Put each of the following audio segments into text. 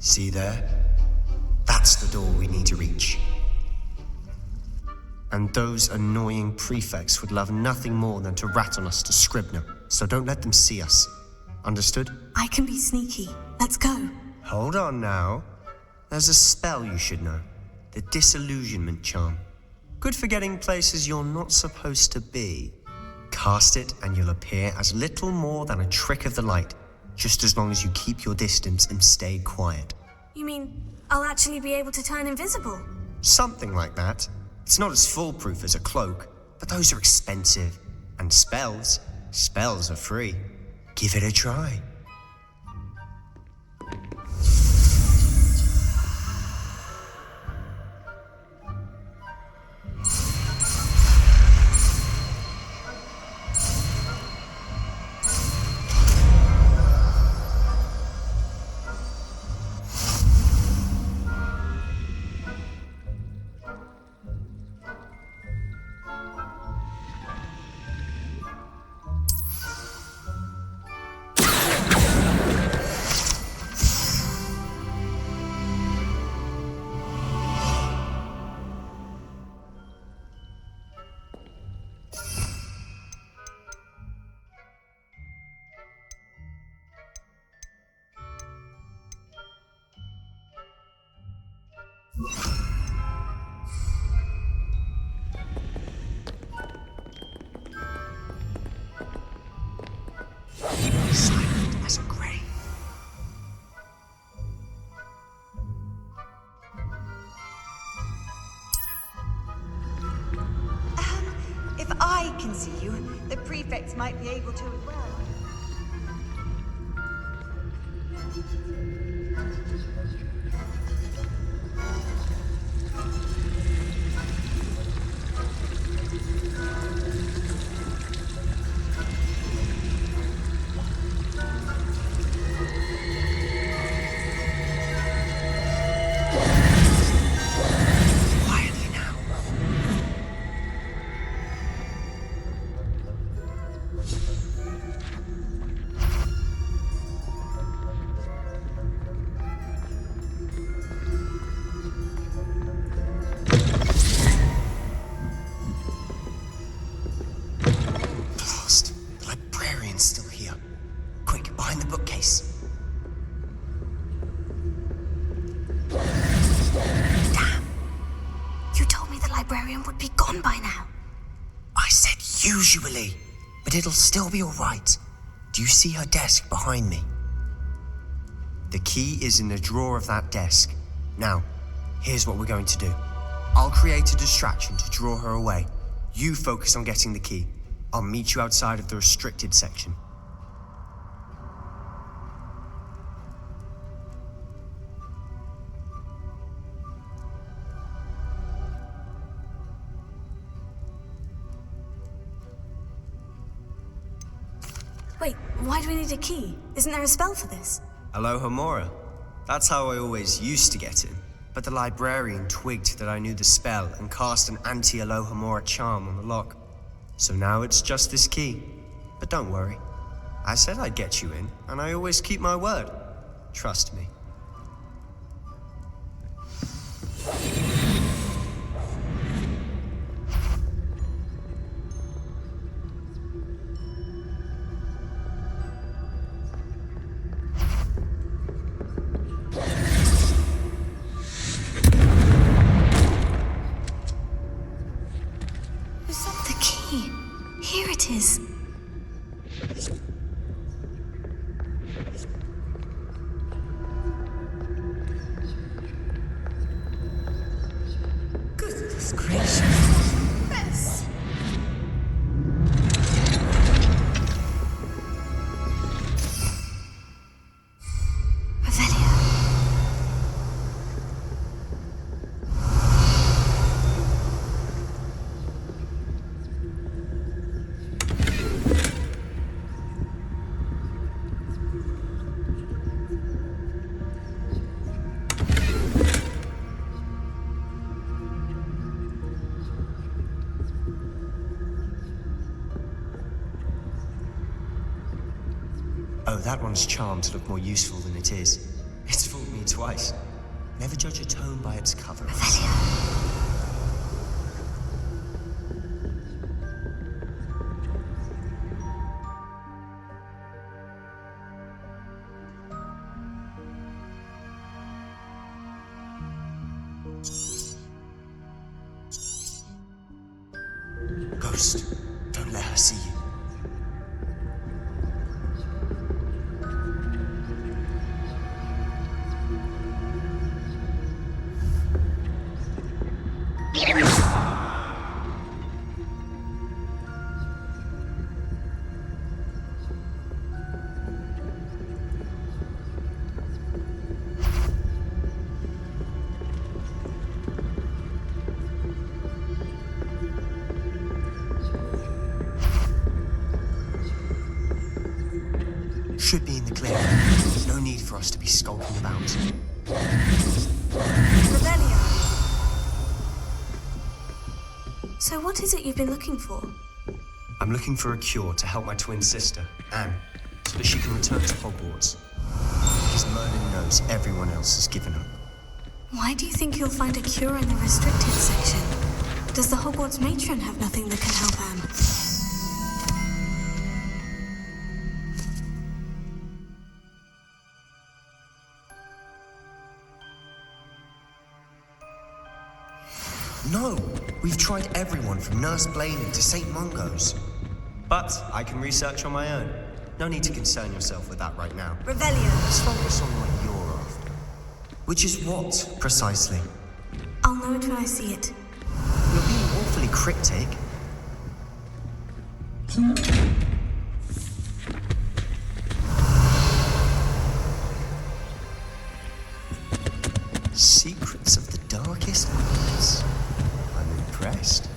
See there? That's the door we need to reach. And those annoying prefects would love nothing more than to rat on us to Scribner, so don't let them see us. Understood? I can be sneaky. Let's go. Hold on now. There's a spell you should know. The Disillusionment Charm. Good for getting places you're not supposed to be. Cast it and you'll appear as little more than a trick of the light, just as long as you keep your distance and stay quiet. You mean I'll actually be able to turn invisible? Something like that. It's not as foolproof as a cloak, but those are expensive. And spells are free. Give it a try. Silent as a grave. If I can see you, the prefects might be able to as well. Would be gone by now. I said usually, but it'll still be all right. Do you see her desk behind me? The key is in the drawer of that desk. Now, here's what we're going to do. I'll create a distraction to draw her away. You focus on getting the key. I'll meet you outside of the restricted section. Wait, why do we need a key? Isn't there a spell for this? Alohomora. That's how I always used to get in. But the librarian twigged that I knew the spell and cast an anti-Alohomora charm on the lock. So now it's just this key. But don't worry. I said I'd get you in, and I always keep my word. Trust me. Here it is. Goodness gracious. Yes. Oh, that one's charmed to look more useful than it is. It's fooled me think twice. Never judge a tone by its cover. Ghost, don't let her see you. Should be in the clear. No need for us to be skulking about. Rebellion. So what is it you've been looking for? I'm looking for a cure to help my twin sister, Anne, so that she can return to Hogwarts. Because Merlin knows everyone else has given up. Why do you think you'll find a cure in the restricted section? Does the Hogwarts matron have nothing that can help Anne? No! We've tried everyone from Nurse Blaney to St. Mungo's. But I can research on my own. No need to concern yourself with that right now. Rebellion. Let's focus on what you're after. Which is what, precisely? I'll know it when I see it. You're being awfully cryptic. Secrets of the darkest hours. I'm impressed.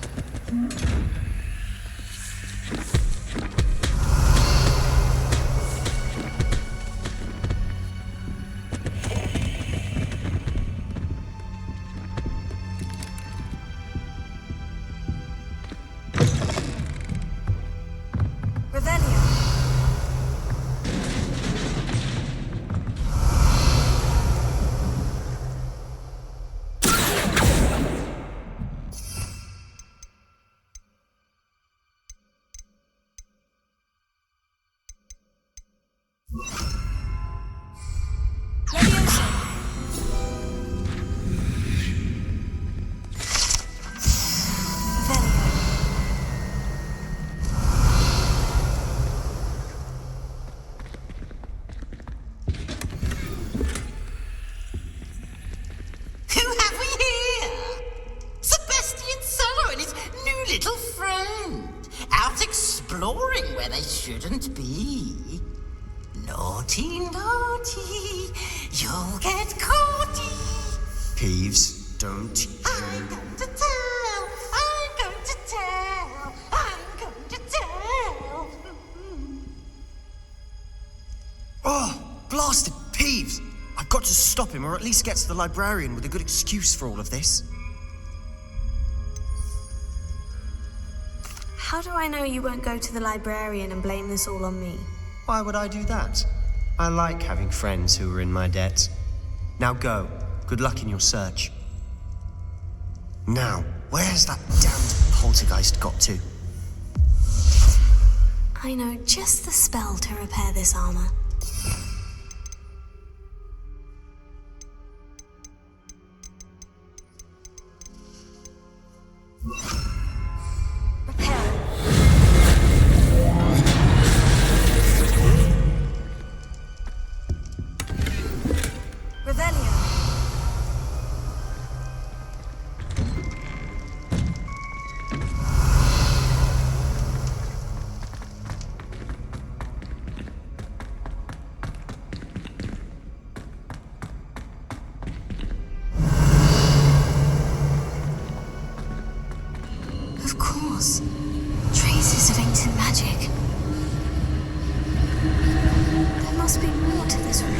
Exploring where they shouldn't be. Naughty, naughty, you'll get caughty. Peeves, don't you... I'm going to tell, I'm going to tell, I'm going to tell. Oh, blasted Peeves! I've got to stop him, or at least get to the librarian with a good excuse for all of this. How do I know you won't go to the librarian and blame this all on me? Why would I do that? I like having friends who are in my debt. Now go. Good luck in your search. Now, where's that damned poltergeist got to? I know just the spell to repair this armor. Traces of ancient magic. There must be more to this room.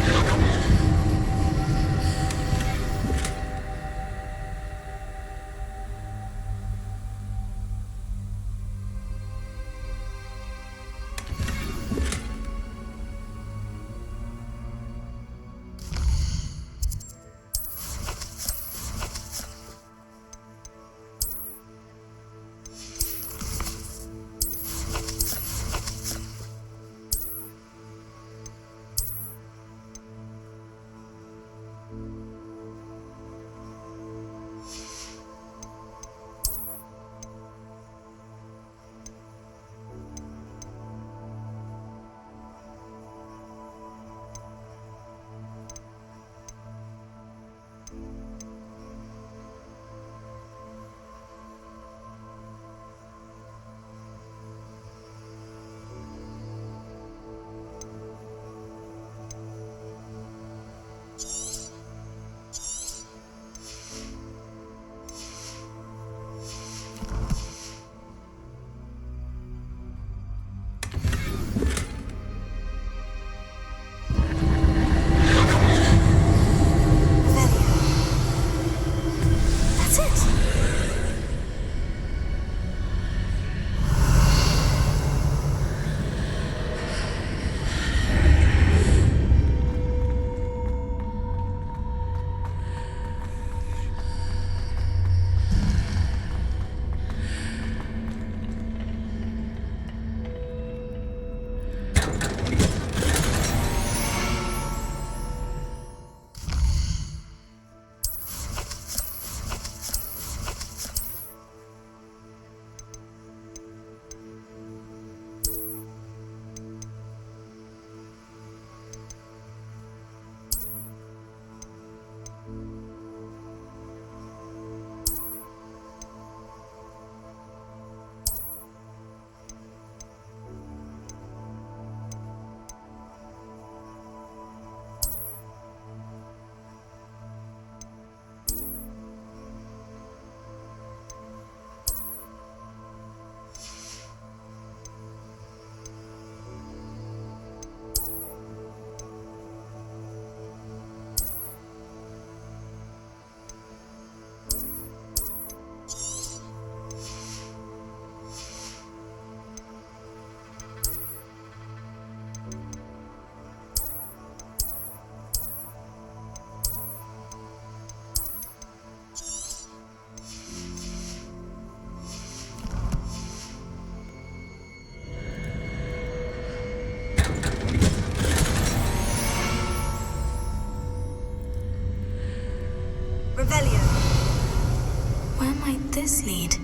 this lead?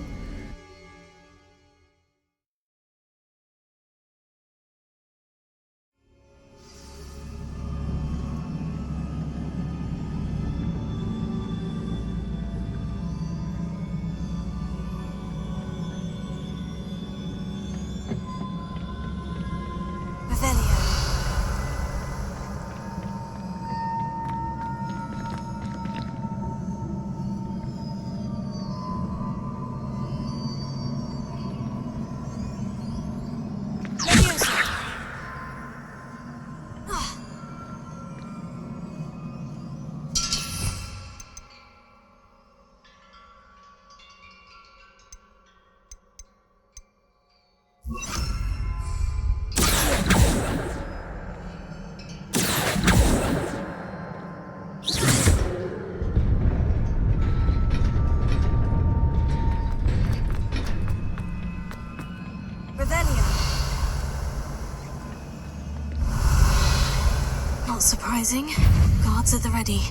Not surprising. Guards at the ready.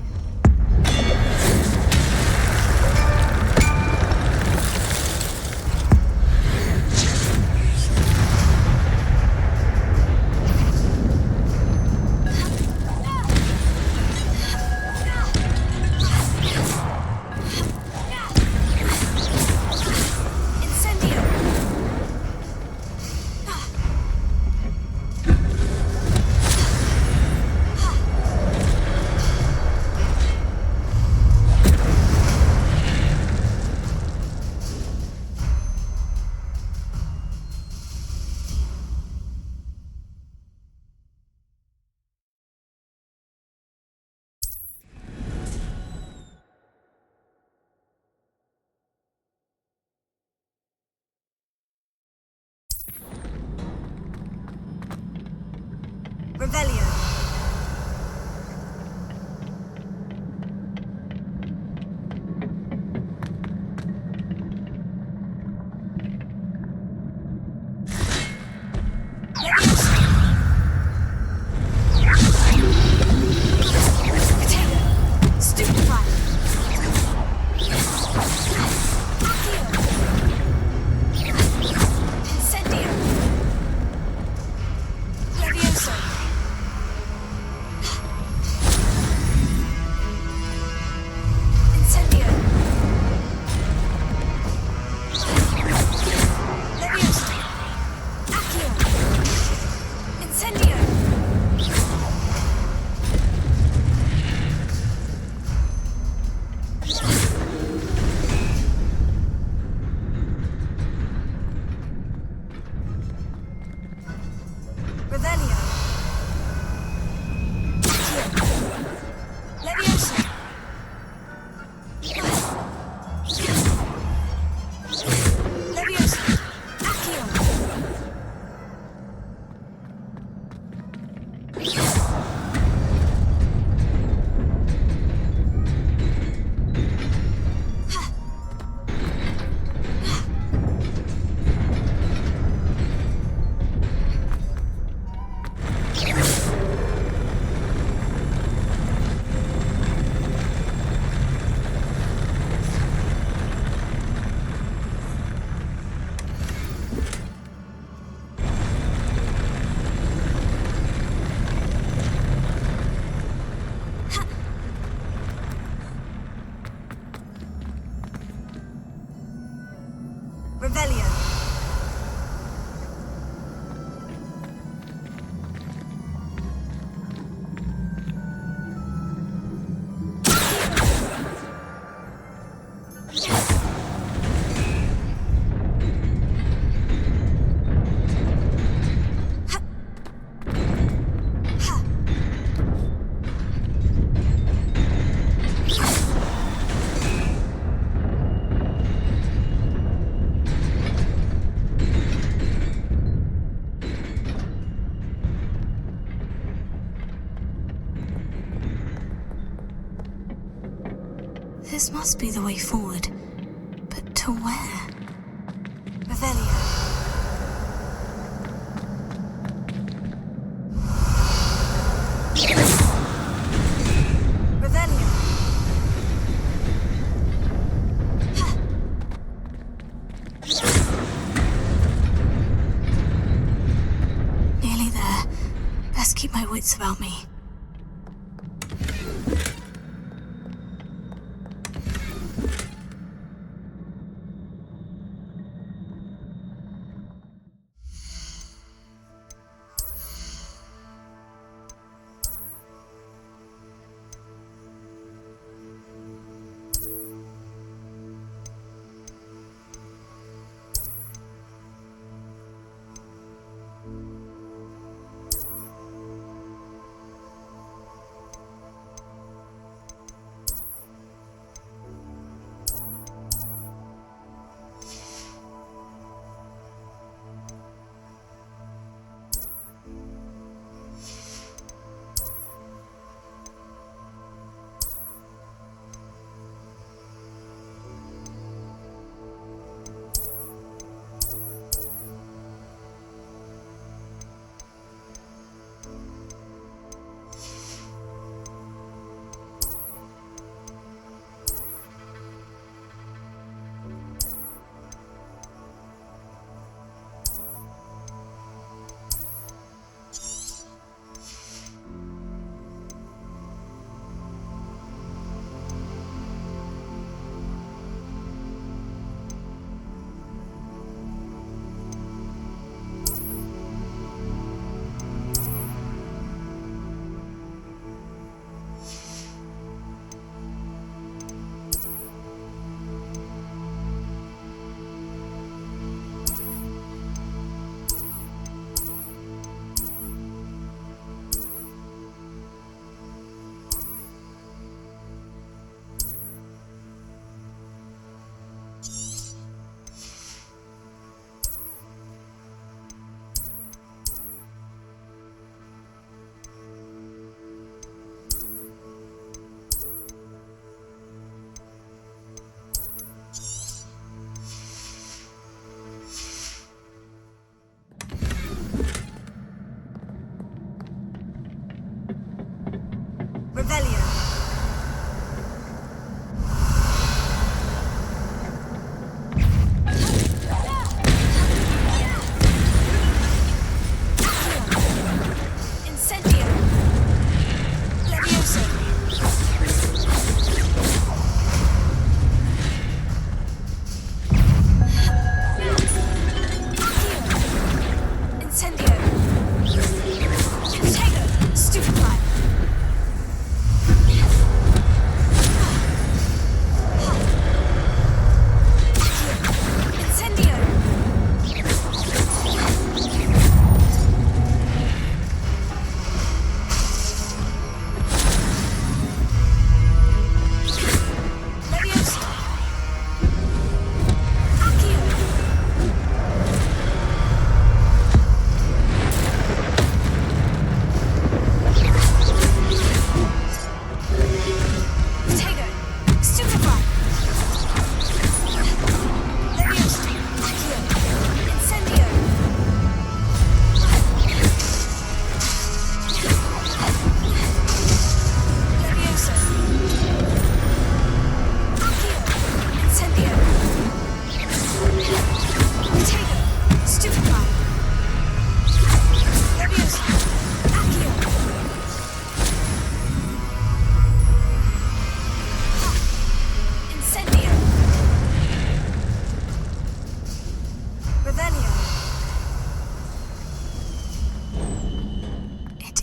Revelio. Revelio. This must be the way forward. But to where? Revelio. Revelio. keep my wits about me.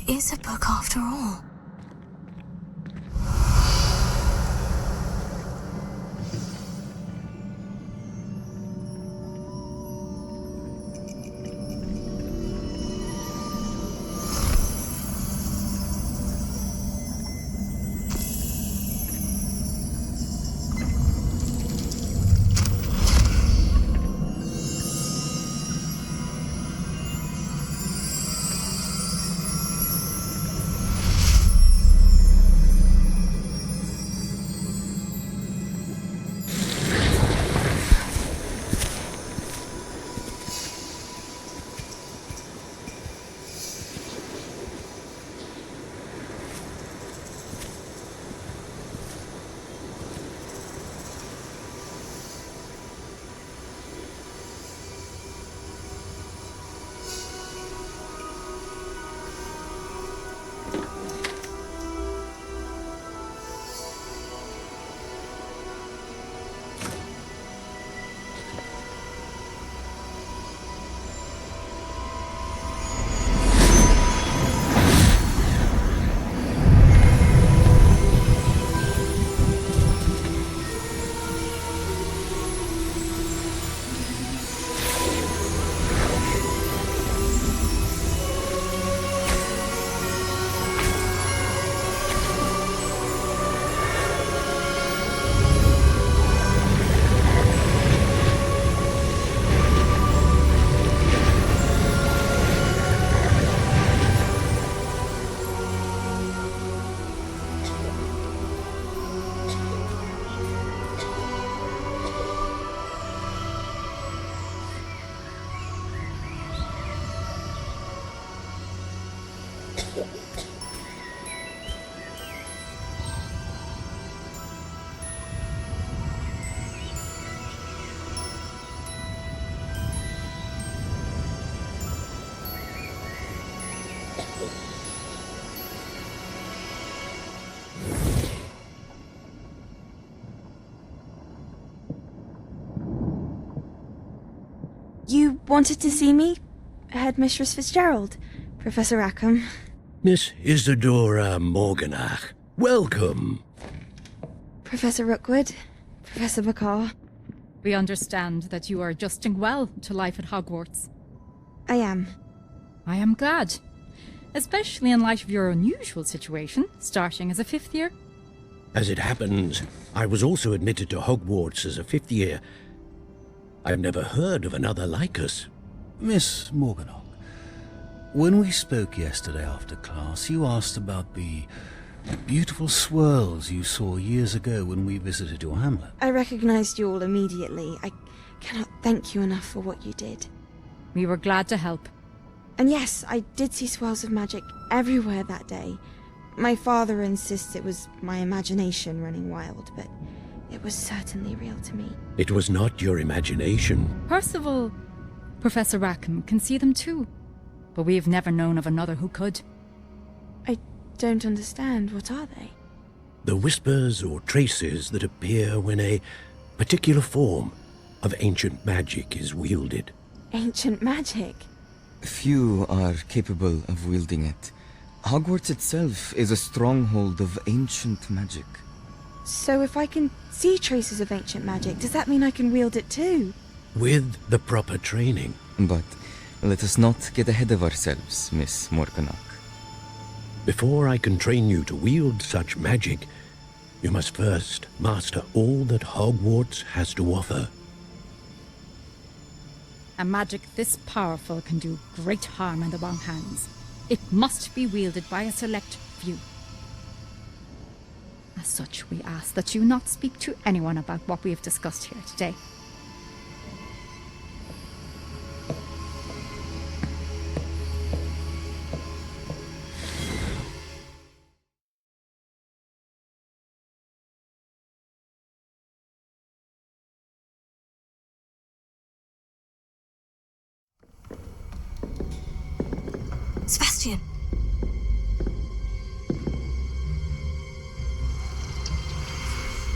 Is a book after all. You wanted to see me? Headmistress Fitzgerald, Professor Rackham. Miss Isadora Morganach, welcome. Professor Rookwood, Professor Bakar. We understand that you are adjusting well to life at Hogwarts. I am. I am glad, especially in light of your unusual situation, starting as a 5th year. As it happens, I was also admitted to Hogwarts as a 5th year. I've never heard of another like us. Miss Morganach, when we spoke yesterday after class, you asked about the beautiful swirls you saw years ago when we visited your hamlet. I recognized you all immediately. I cannot thank you enough for what you did. We were glad to help. And yes, I did see swirls of magic everywhere that day. My father insists it was my imagination running wild, but it was certainly real to me. It was not your imagination. Percival, Professor Rackham can see them too, but we have never known of another who could. I don't understand. What are they? The whispers or traces that appear when a particular form of ancient magic is wielded. Ancient magic? Few are capable of wielding it. Hogwarts itself is a stronghold of ancient magic. So if I can see traces of ancient magic, does that mean I can wield it too? With the proper training. But let us not get ahead of ourselves, Miss Morganach. Before I can train you to wield such magic, you must first master all that Hogwarts has to offer. A magic this powerful can do great harm in the wrong hands. It must be wielded by a select few. As such, we ask that you not speak to anyone about what we have discussed here today. Sebastian.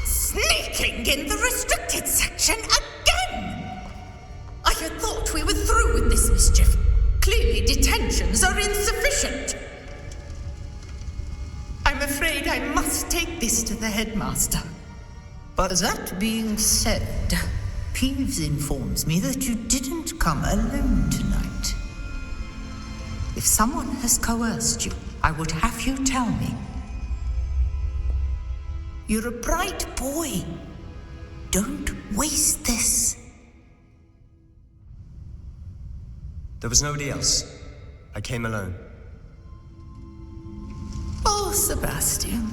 Sneaking in the restricted section again! I had thought we were through with this mischief. Clearly detentions are insufficient. I'm afraid I must take this to the headmaster. But that being said, Peeves informs me that you didn't come alone tonight. If someone has coerced you, I would have you tell me. You're a bright boy. Don't waste this. There was nobody else. I came alone. Oh, Sebastian.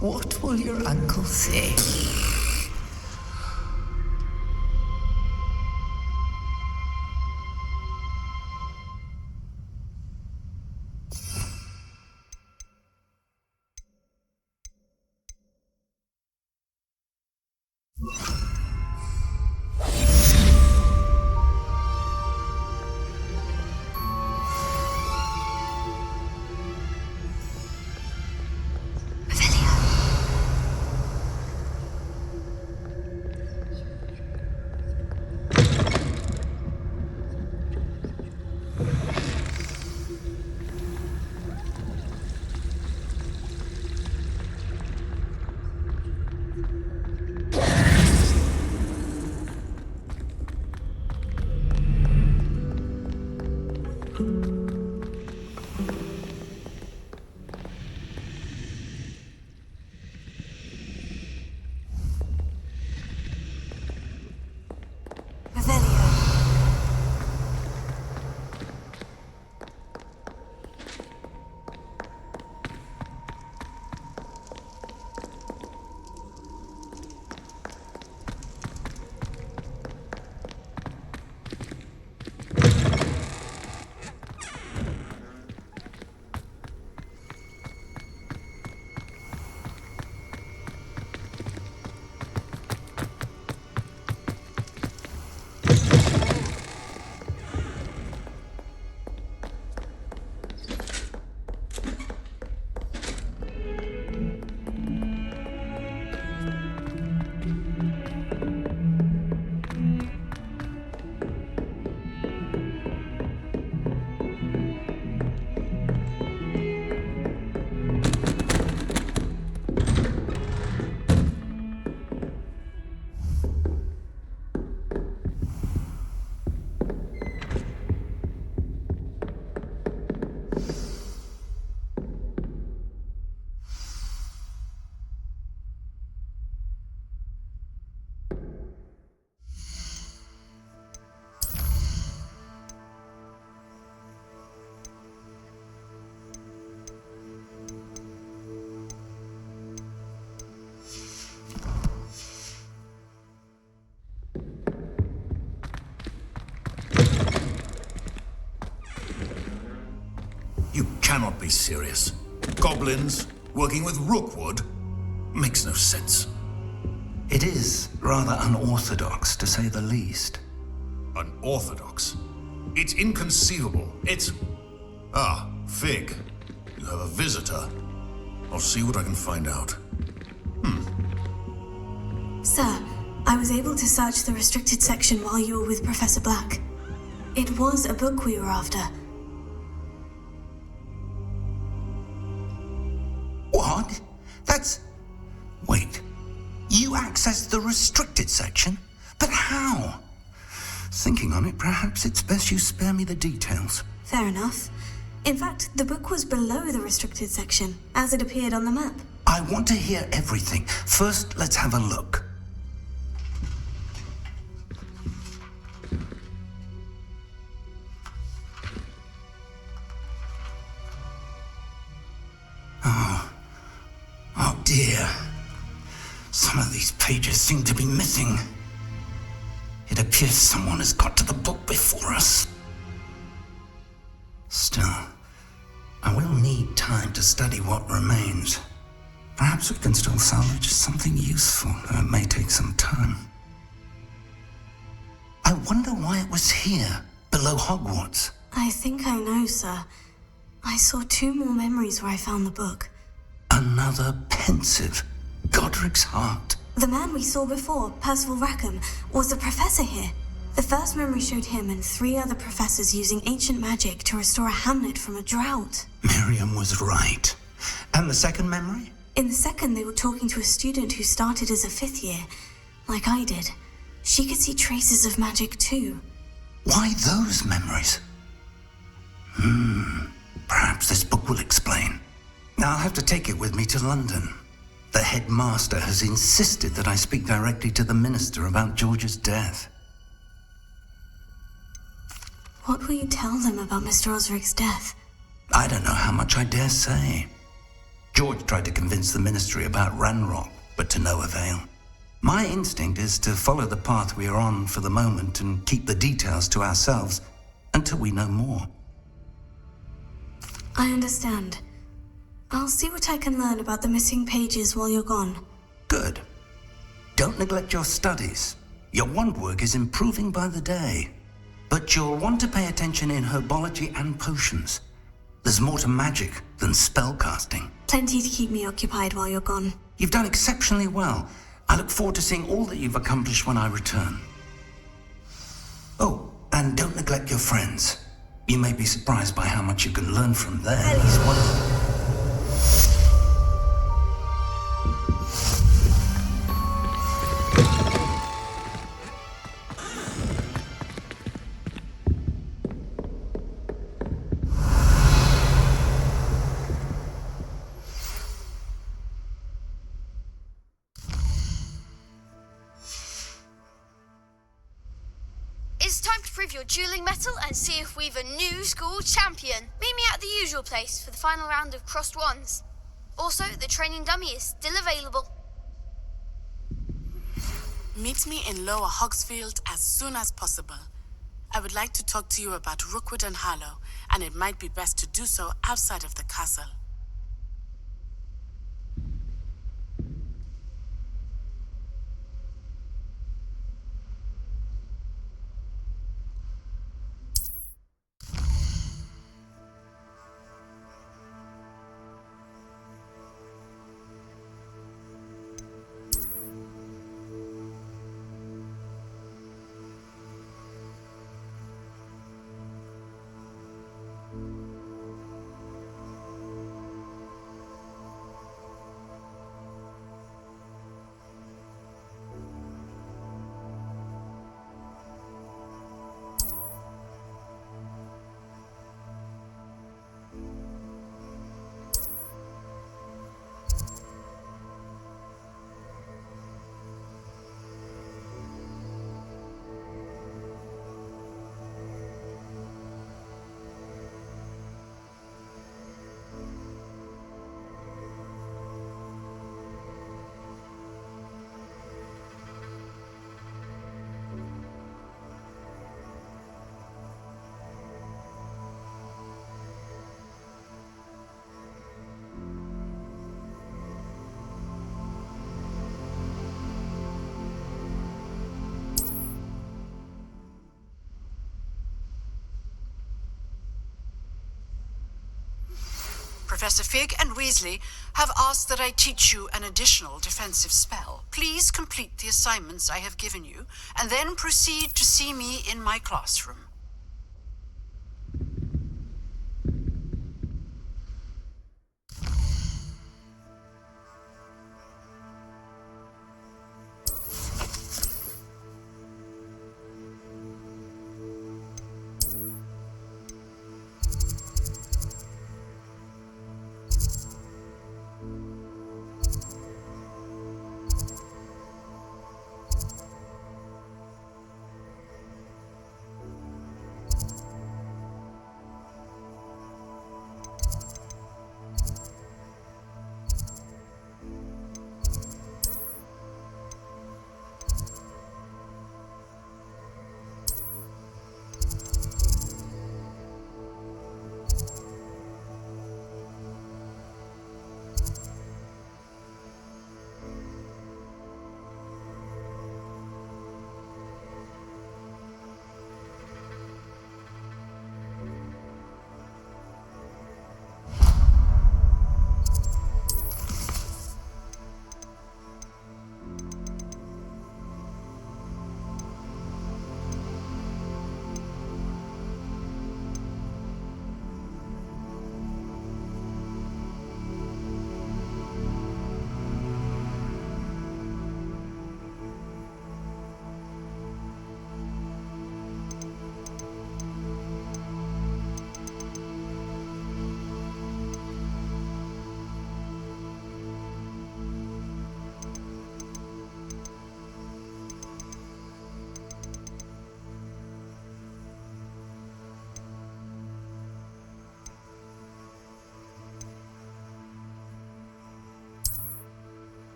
What will your uncle say? cannot be serious. Goblins working with Rookwood makes no sense. It is rather unorthodox, to say the least. Unorthodox? It's inconceivable. It's... Ah, Fig. You have a visitor. I'll see what I can find out. Sir, I was able to search the restricted section while you were with Professor Black. It was a book we were after. What? That's... Wait. You accessed the restricted section? But how? Thinking on it, perhaps it's best you spare me the details. Fair enough. In fact, the book was below the restricted section, as it appeared on the map. I want to hear everything. First, let's have a look. Oh dear. Some of these pages seem to be missing. It appears someone has got to the book before us. Still, I will need time to study what remains. Perhaps we can still salvage something useful, though it may take some time. I wonder why it was here, below Hogwarts. I think I know, sir. I saw 2 more memories where I found the book. Another pensive. Godric's heart. The man we saw before, Percival Rackham, was a professor here. The first memory showed him and 3 other professors using ancient magic to restore a hamlet from a drought. Miriam was right. And the second memory? In the second, they were talking to a student who started as a 5th year, like I did. She could see traces of magic too. Why those memories? Perhaps this book will explain. Now I'll have to take it with me to London. The headmaster has insisted that I speak directly to the minister about George's death. What will you tell them about Mr. Osric's death? I don't know how much I dare say. George tried to convince the ministry about Ranrock, but to no avail. My instinct is to follow the path we are on for the moment and keep the details to ourselves until we know more. I understand. I'll see what I can learn about the missing pages while you're gone. Good. Don't neglect your studies. Your wand work is improving by the day. But you'll want to pay attention in herbology and potions. There's more to magic than spellcasting. Plenty to keep me occupied while you're gone. You've done exceptionally well. I look forward to seeing all that you've accomplished when I return. Oh, and don't neglect your friends. You may be surprised by how much you can learn from them. At least one of them. Your dueling metal and see if we've a new school champion. Meet me at the usual place for the final round of crossed wands. Also, the training dummy is still available. Meet me in Lower Hogsfield as soon as possible. I would like to talk to you about Rookwood and Harlow, and it might be best to do so outside of the castle. Professor Fig and Weasley have asked that I teach you an additional defensive spell. Please complete the assignments I have given you, and then proceed to see me in my classroom.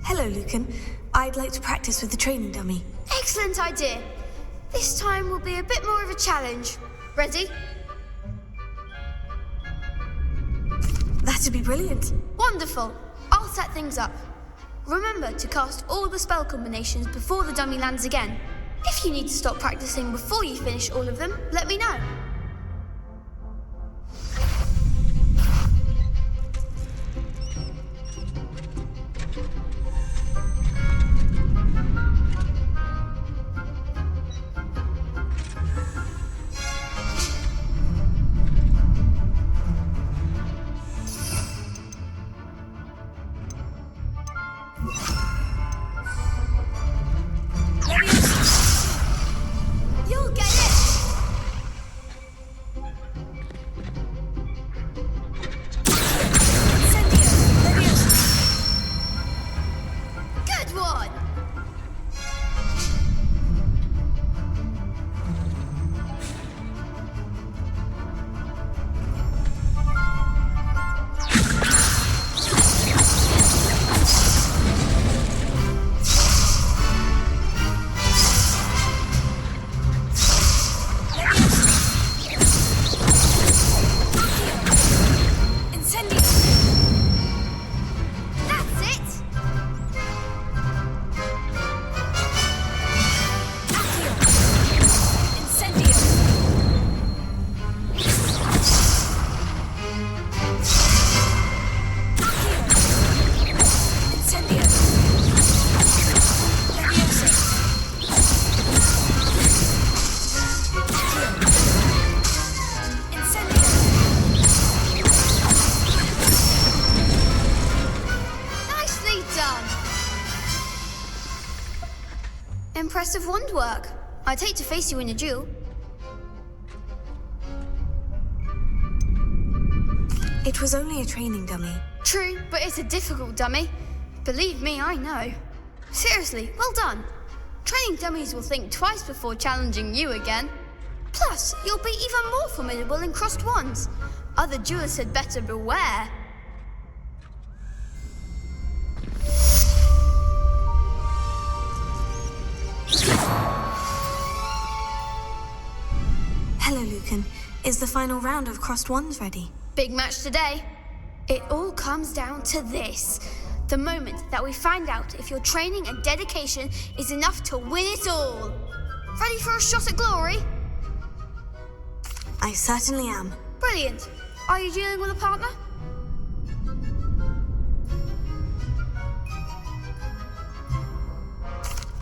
Hello, Lucan. I'd like to practice with the training dummy. Excellent idea. This time will be a bit more of a challenge. Ready? That'd be brilliant. Wonderful. I'll set things up. Remember to cast all the spell combinations before the dummy lands again. If you need to stop practicing before you finish all of them, let me know. You'll get it! Good one! Impressive wand work. I'd hate to face you in a duel. It was only a training dummy. True, but it's a difficult dummy. Believe me, I know. Seriously, well done. Training dummies will think twice before challenging you again. Plus, you'll be even more formidable in crossed wands. Other duelists had better beware. Hello, Lucan. Is the final round of crossed wands ready? Big match today. It all comes down to this. The moment that we find out if your training and dedication is enough to win it all. Ready for a shot at glory? I certainly am. Brilliant. Are you dealing with a partner?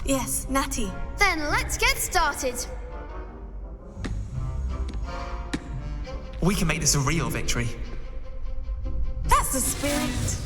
Yes, Natty. Then let's get started. We can make this a real victory. That's the spirit.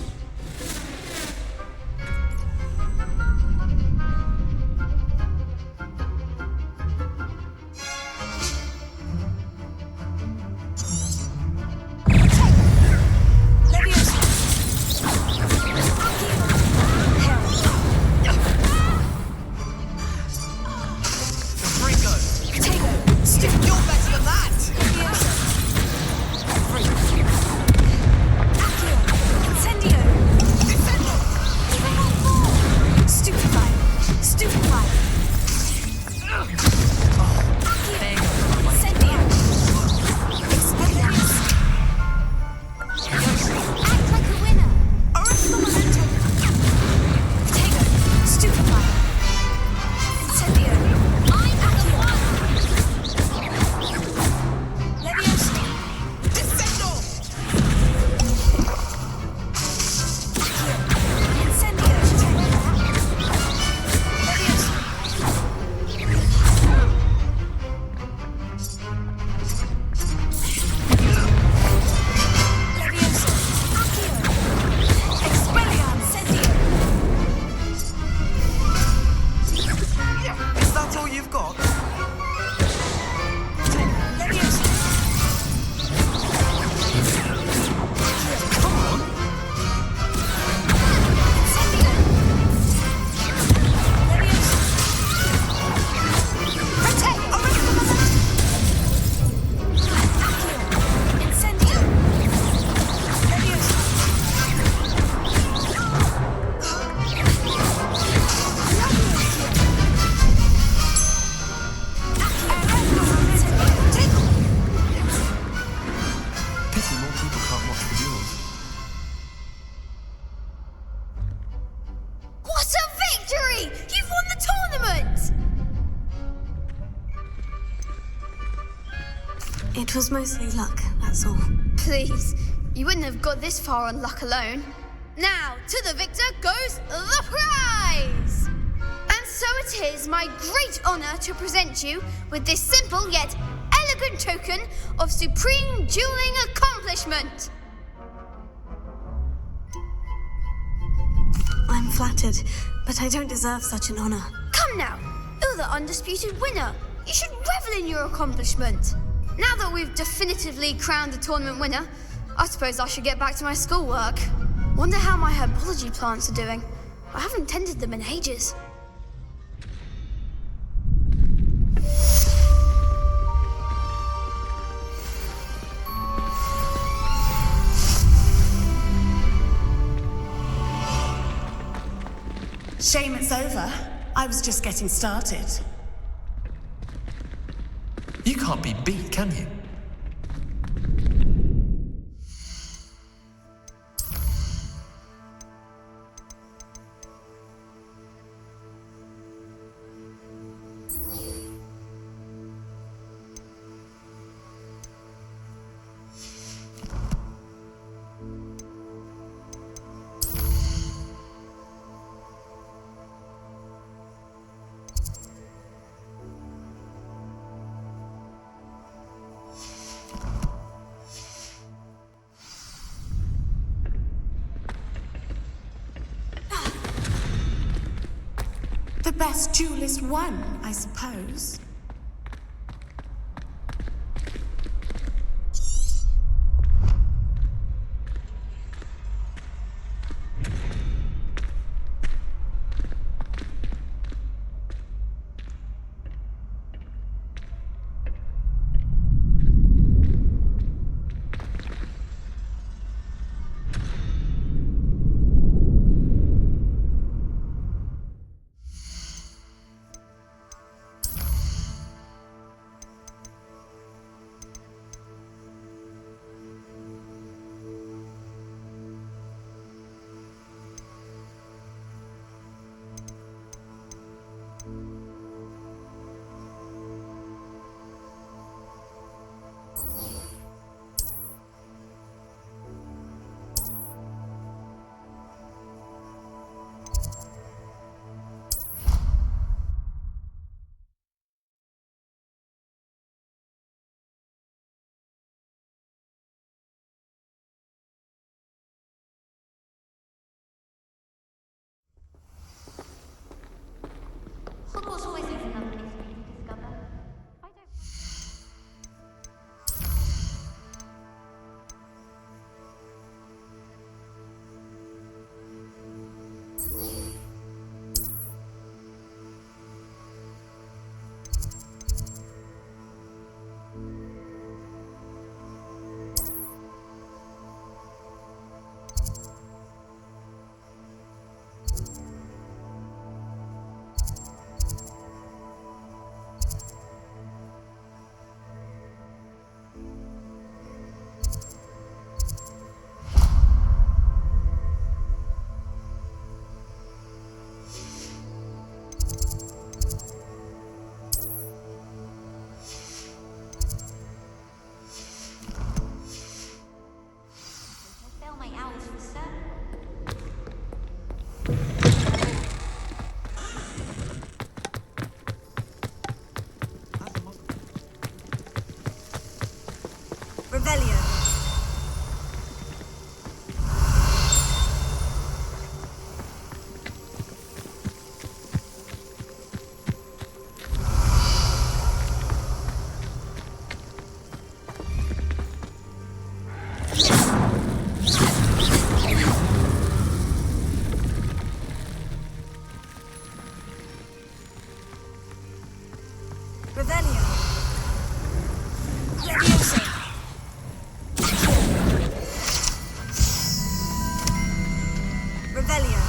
It was mostly luck, that's all. Please, you wouldn't have got this far on luck alone. Now, to the victor goes the prize! And so it is my great honour to present you with this simple yet elegant token of supreme dueling accomplishment. I'm flattered, but I don't deserve such an honour. Come now, you're the undisputed winner. You should revel in your accomplishment. Now that we've definitively crowned the tournament winner, I suppose I should get back to my schoolwork. Wonder how my herbology plants are doing. I haven't tended them in ages. Shame it's over. I was just getting started. You can't be beat, can you? The best duelist won, I suppose. many hours for certain. Revelio. Revelio. Leviosa. Revelio.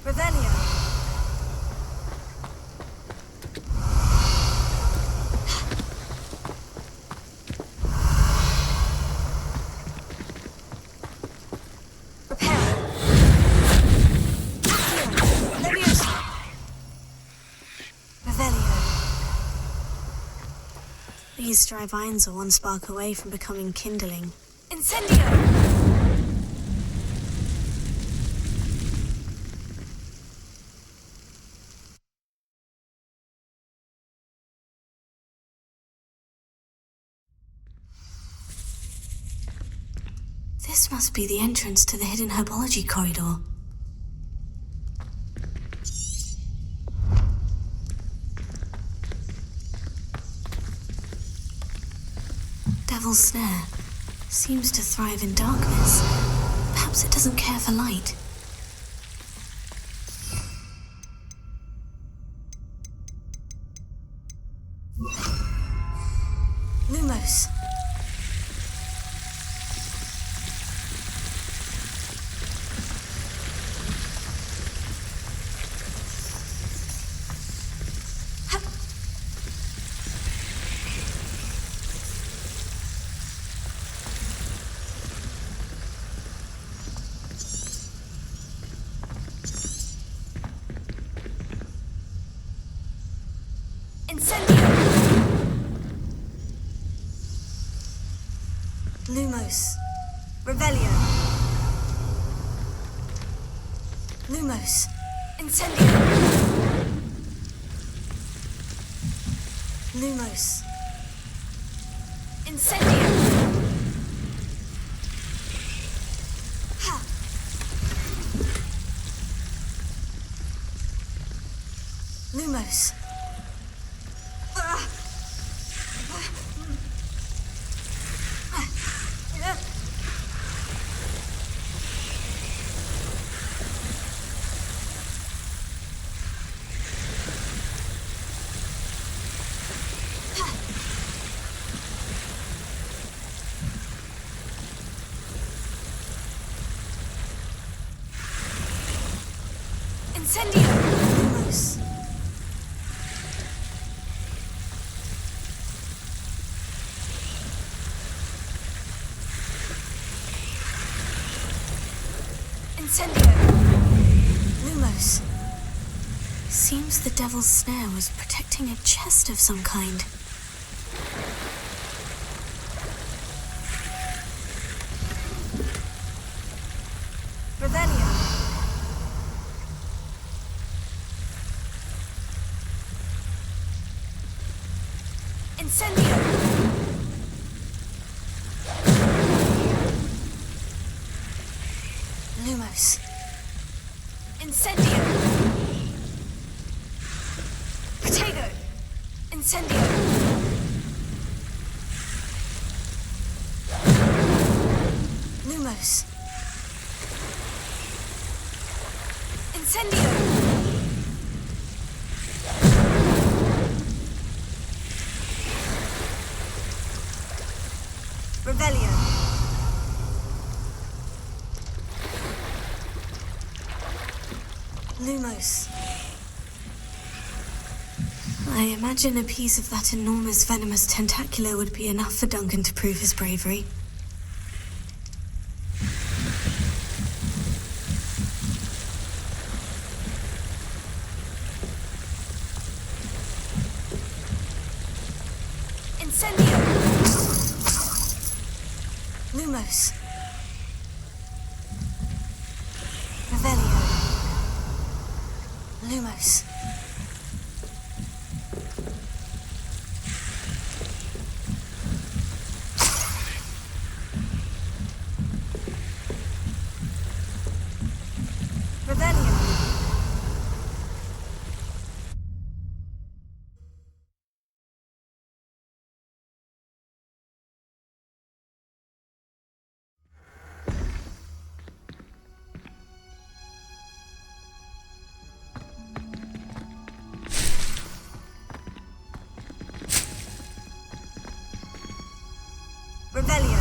Revelio. Reparo. Leviosa. Revelio. These dry vines are one spark away from becoming kindling. Incendio! This must be the entrance to the hidden herbology corridor. Devil's Snare seems to thrive in darkness. Perhaps it doesn't care for light. Lumos. Incendio! Lumos. Revelio. Lumos. Incendio! Lumos. Incendio! Ha! Lumos. Incendio! Lumos. Incendio! Lumos. Seems the Devil's Snare was protecting a chest of some kind. Revelio. Incendio! Lumos. Incendio! Protego! Incendio! Lumos. Incendio! Revelio. Lumos. I imagine a piece of that enormous venomous tentacular would be enough for Duncan to prove his bravery. Incendio! Lumos. Revelio. Lumos. Revelio. Revelio.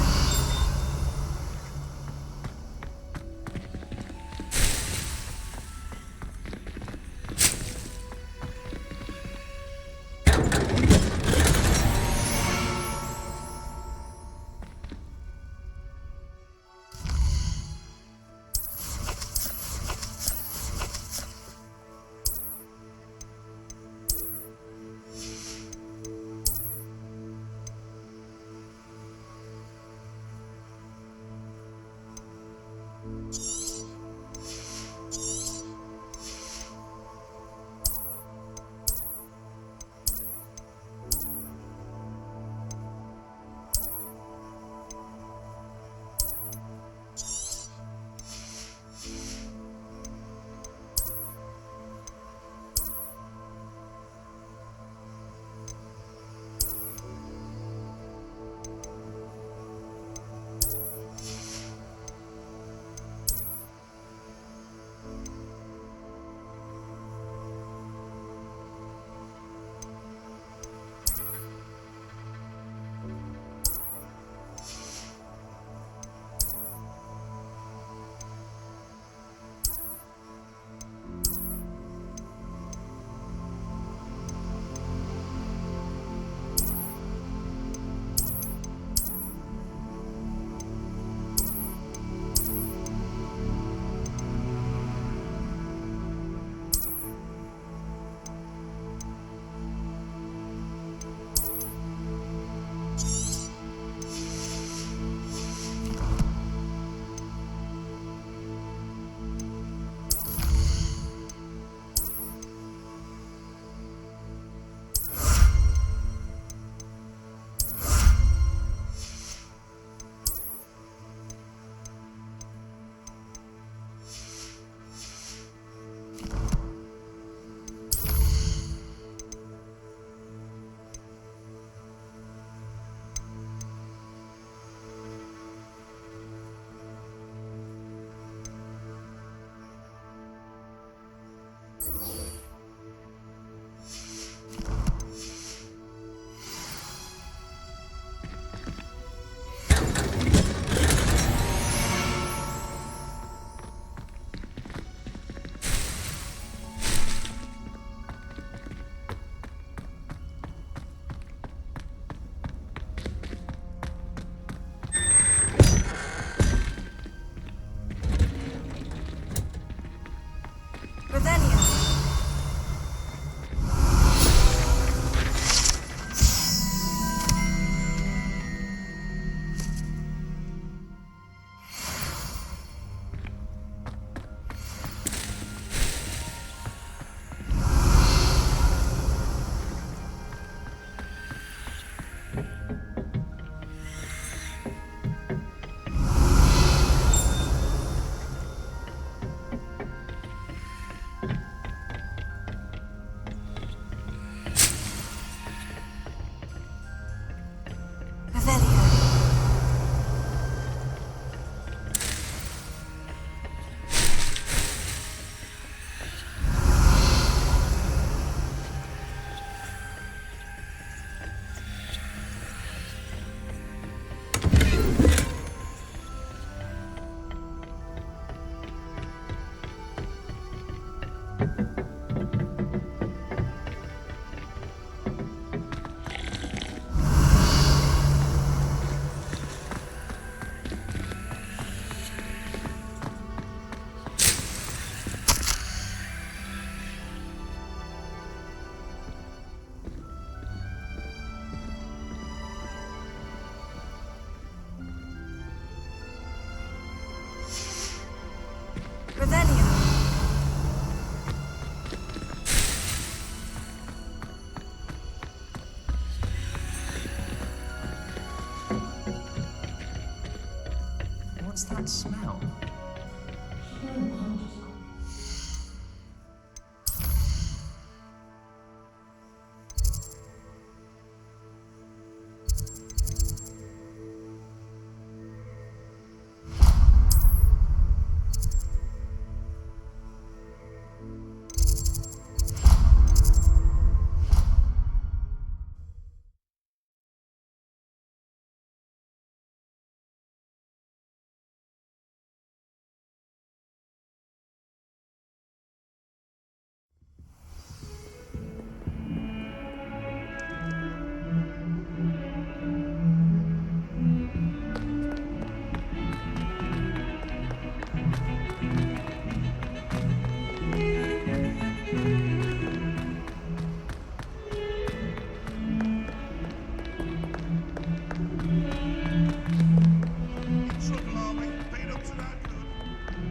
What's that smell?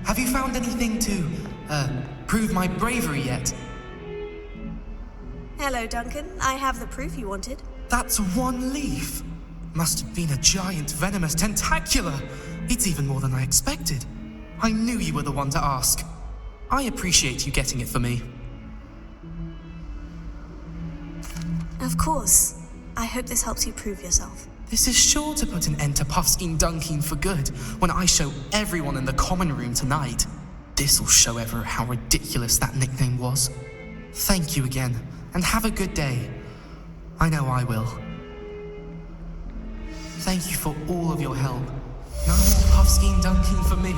Have you found anything to, prove my bravery yet? Hello, Duncan. I have the proof you wanted. That's one leaf. Must have been a giant venomous tentacula. It's even more than I expected. I knew you were the one to ask. I appreciate you getting it for me. Of course. I hope this helps you prove yourself. This is sure to put an end to Puffskein Dunkin for good when I show everyone in the common room tonight. This'll show ever how ridiculous that nickname was. Thank you again, and have a good day. I know I will. Thank you for all of your help. No more Puffskein Dunkin for me.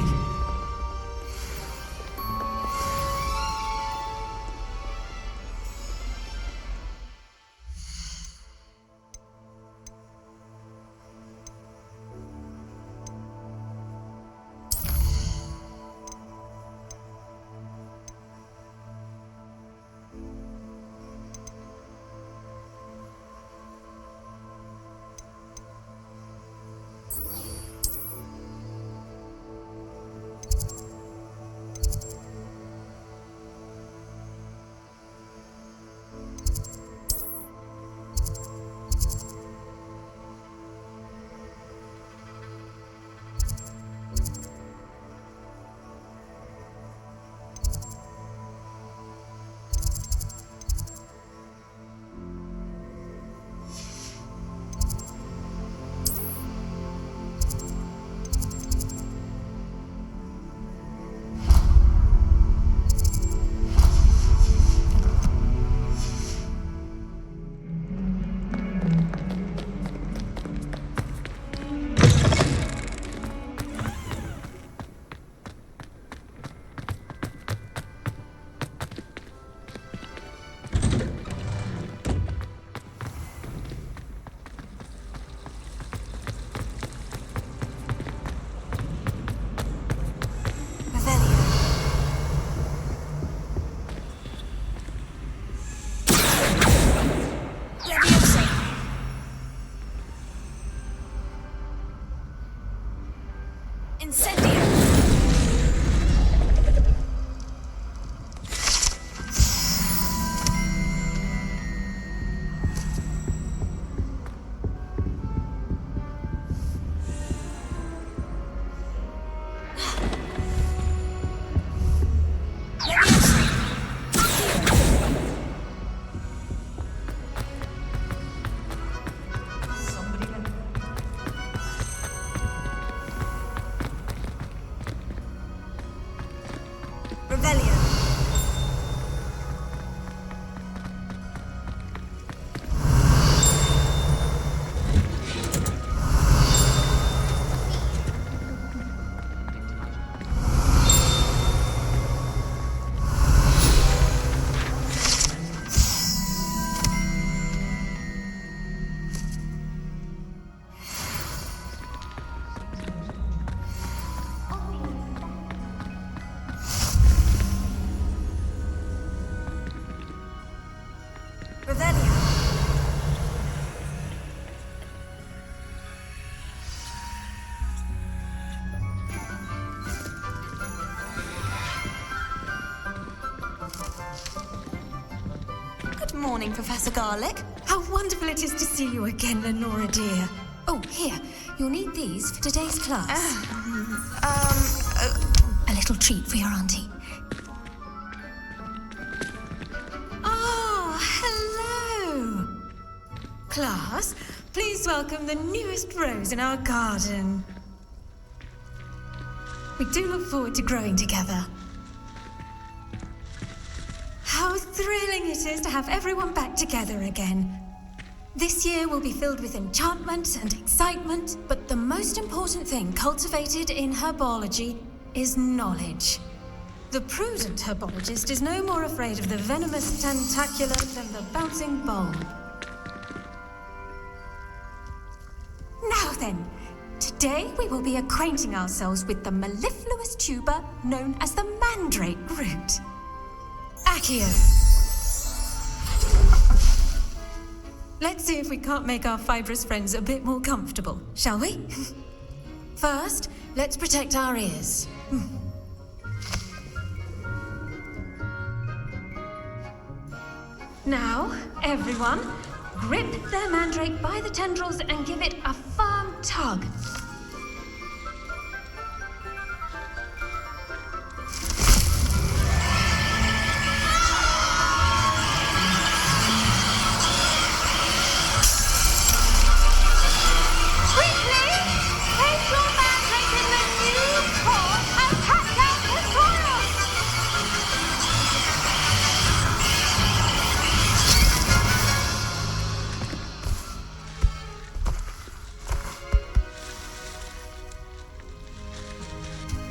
Morning, Professor Garlick. How wonderful it is to see you again, Lenora dear. Oh, here. You'll need these for today's class. A little treat for your auntie. Oh, hello! Class, please welcome the newest rose in our garden. We do look forward to growing together. How thrilling it is to have everyone back together again. This year will be filled with enchantment and excitement, but the most important thing cultivated in herbology is knowledge. The prudent herbologist is no more afraid of the venomous tentacular than the bouncing bulb. Now then, today we will be acquainting ourselves with the mellifluous tuber known as the mandrake root. Accio. Let's see if we can't make our fibrous friends a bit more comfortable, shall we? First, let's protect our ears. Now, everyone, grip their mandrake by the tendrils and give it a firm tug.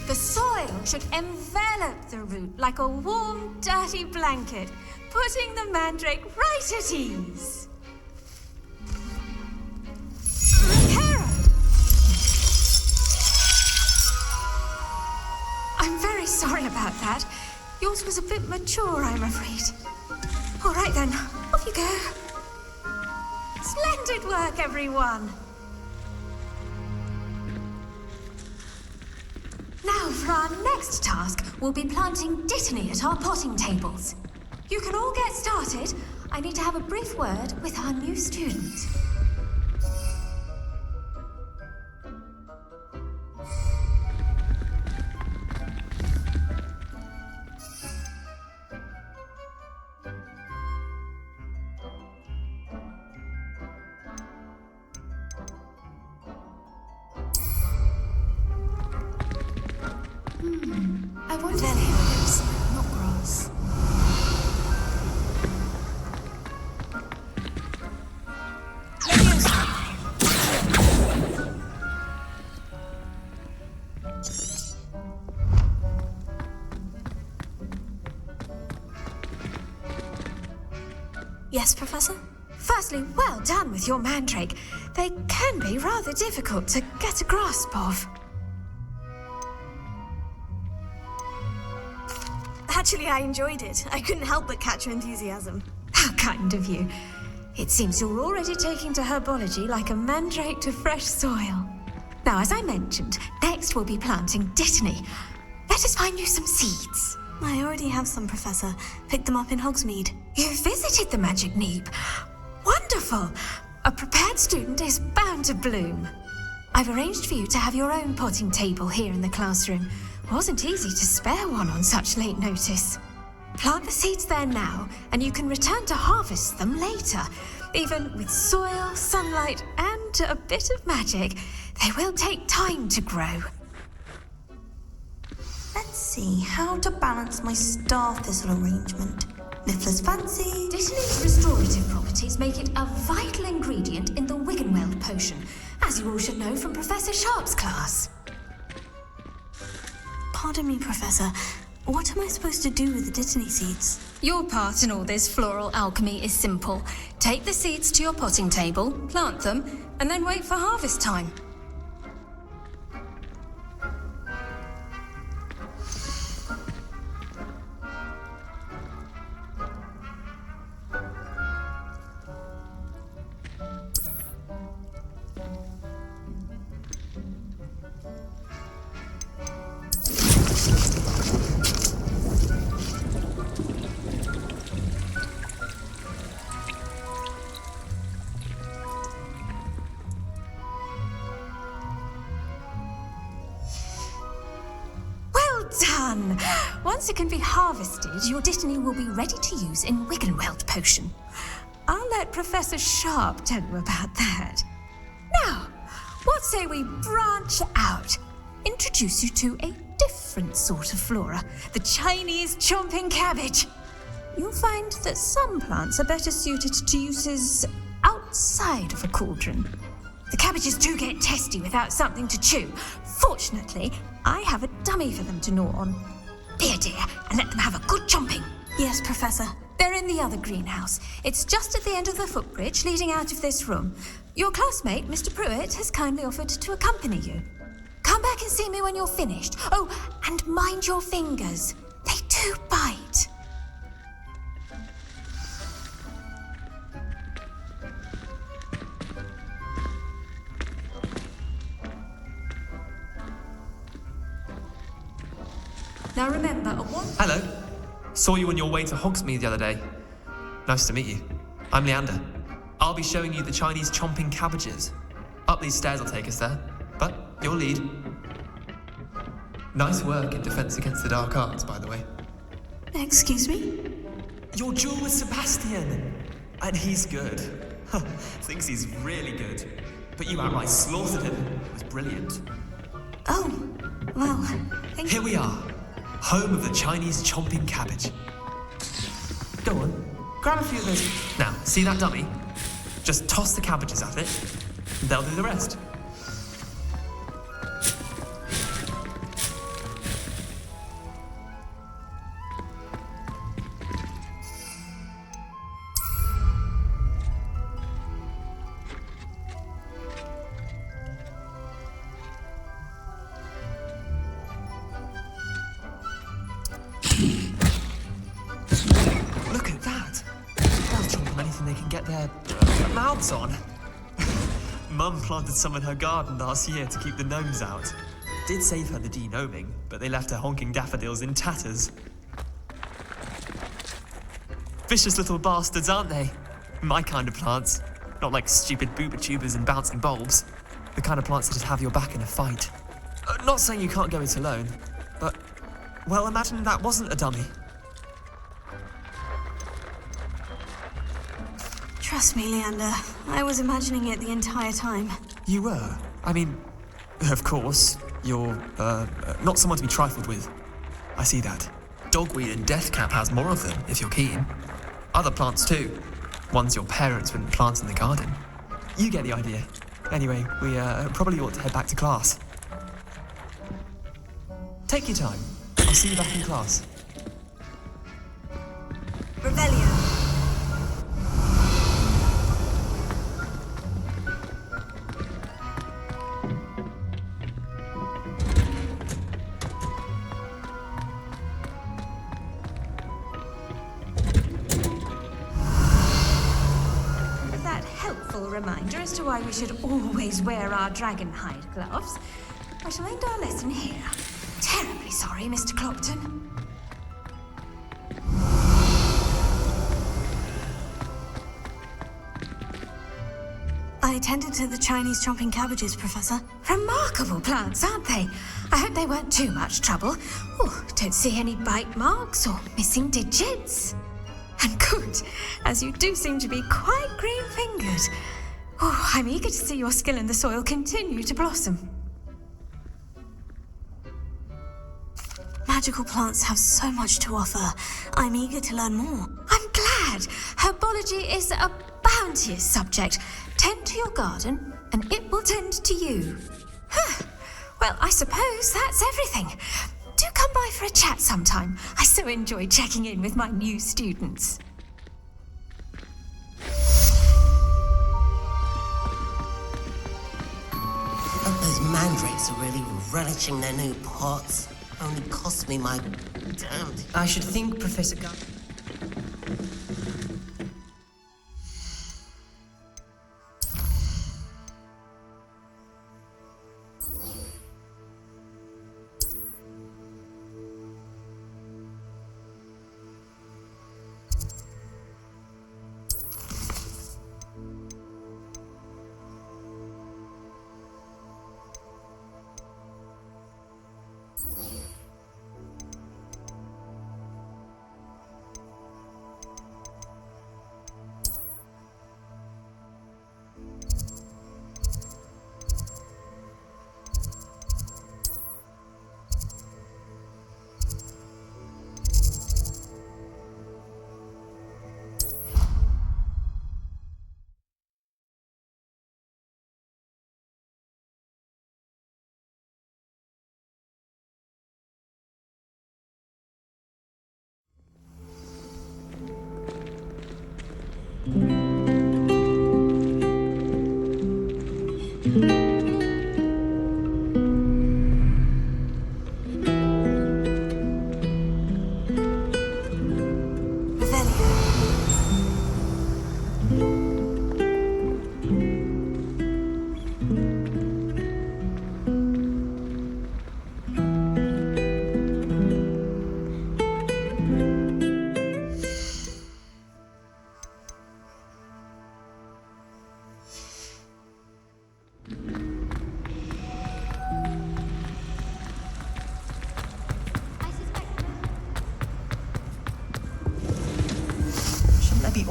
The soil should envelop the root like a warm, dirty blanket, putting the mandrake right at ease. Hera! I'm very sorry about that. Yours was a bit mature, I'm afraid. All right then, off you go. Splendid work, everyone. Now, for our next task, we'll be planting dittany at our potting tables. You can all get started. I need to have a brief word with our new student. I wonder if leaves, not grass. Yes, Professor? Firstly, well done with your mandrake. They can be rather difficult to get a grasp of. Actually, I enjoyed it. I couldn't help but catch your enthusiasm. How kind of you. It seems you're already taking to herbology like a mandrake to fresh soil. Now, as I mentioned, next we'll be planting dittany. Let us find you some seeds. I already have some, Professor. Picked them up in Hogsmeade. You visited the Magic Neep. Wonderful. A prepared student is bound to bloom. I've arranged for you to have your own potting table here in the classroom. Wasn't easy to spare one on such late notice. Plant the seeds there now, and you can return to harvest them later. Even with soil, sunlight, and a bit of magic, they will take time to grow. Let's see how to balance my star thistle arrangement. Niffler's fancy. Dittany's restorative properties make it a vital ingredient in the Wiggenweld potion, as you all should know from Professor Sharp's class. Pardon me, Professor. What am I supposed to do with the dittany seeds? Your part in all this floral alchemy is simple. Take the seeds to your potting table, plant them, and then wait for harvest time. done! Once it can be harvested, your Dittany will be ready to use in Wiggenweld potion. I'll let Professor Sharp tell you about that. Now, what say we branch out? Introduce you to a different sort of flora, the Chinese chomping cabbage. You'll find that some plants are better suited to uses outside of a cauldron. The cabbages do get testy without something to chew. Fortunately, I have a dummy for them to gnaw on. Here, dear, and let them have a good chomping. Yes, Professor. They're in the other greenhouse. It's just at the end of the footbridge leading out of this room. Your classmate, Mr. Pruitt, has kindly offered to accompany you. Come back and see me when you're finished. Oh, and mind your fingers. They do bite. Now remember, Hello. Saw you on your way to Hogsmeade the other day. Nice to meet you. I'm Leander. I'll be showing you the Chinese chomping cabbages. Up these stairs will take us there, but you'll lead. Nice work in Defense Against the Dark Arts, by the way. Excuse me? Your duel with Sebastian! And he's good. Thinks he's really good. But you outright slaughtered him. It was brilliant. Oh, well, Here we are. Home of the Chinese chomping cabbage. Go on, grab a few of those. Now, see that dummy? Just toss the cabbages at it, and they'll do the rest. Look at that! They'll chomp on anything they can get their mouths on. Mum planted some in her garden last year to keep the gnomes out. Did save her the de-gnoming, but they left her honking daffodils in tatters. Vicious little bastards, aren't they? My kind of plants. Not like stupid booba tubers and bouncing bulbs. The kind of plants that just have your back in a fight. Not saying you can't go it alone, but, well, imagine that wasn't a dummy. Trust me, Leander. I was imagining it the entire time. You were? I mean, of course, you're, not someone to be trifled with. I see that. Dogweed and deathcap has more of them, if you're keen. Other plants too. Ones your parents wouldn't plant in the garden. You get the idea. Anyway, we, probably ought to head back to class. Take your time. I'll see you back in class. Revelio. That helpful reminder as to why we should always wear our dragonhide gloves. I shall end our lesson here. Terribly sorry, Mr. Clopton. I attended to the Chinese chomping cabbages, Professor. Remarkable plants, aren't they? I hope they weren't too much trouble. Oh, don't see any bite marks or missing digits. And good, as you do seem to be quite green-fingered. Oh, I'm eager to see your skill in the soil continue to blossom. Magical plants have so much to offer. I'm eager to learn more. I'm glad. Herbology is a bounteous subject. Tend to your garden, and it will tend to you. Huh. Well, I suppose that's everything. Do come by for a chat sometime. I so enjoy checking in with my new students. Hope those mandrakes are really relishing their new pots. Only cost me my damned. I should think, Professor Gunn.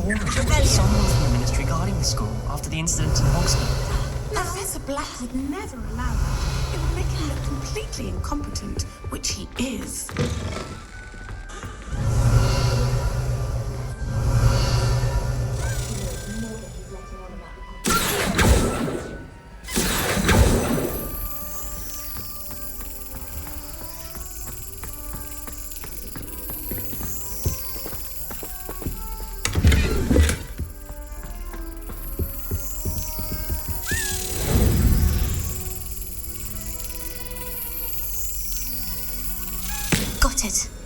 informed someone from the ministry guarding the school after the incident in Hogsfield. Professor Black would never allow that. It would make him look completely incompetent, which he is. Got it.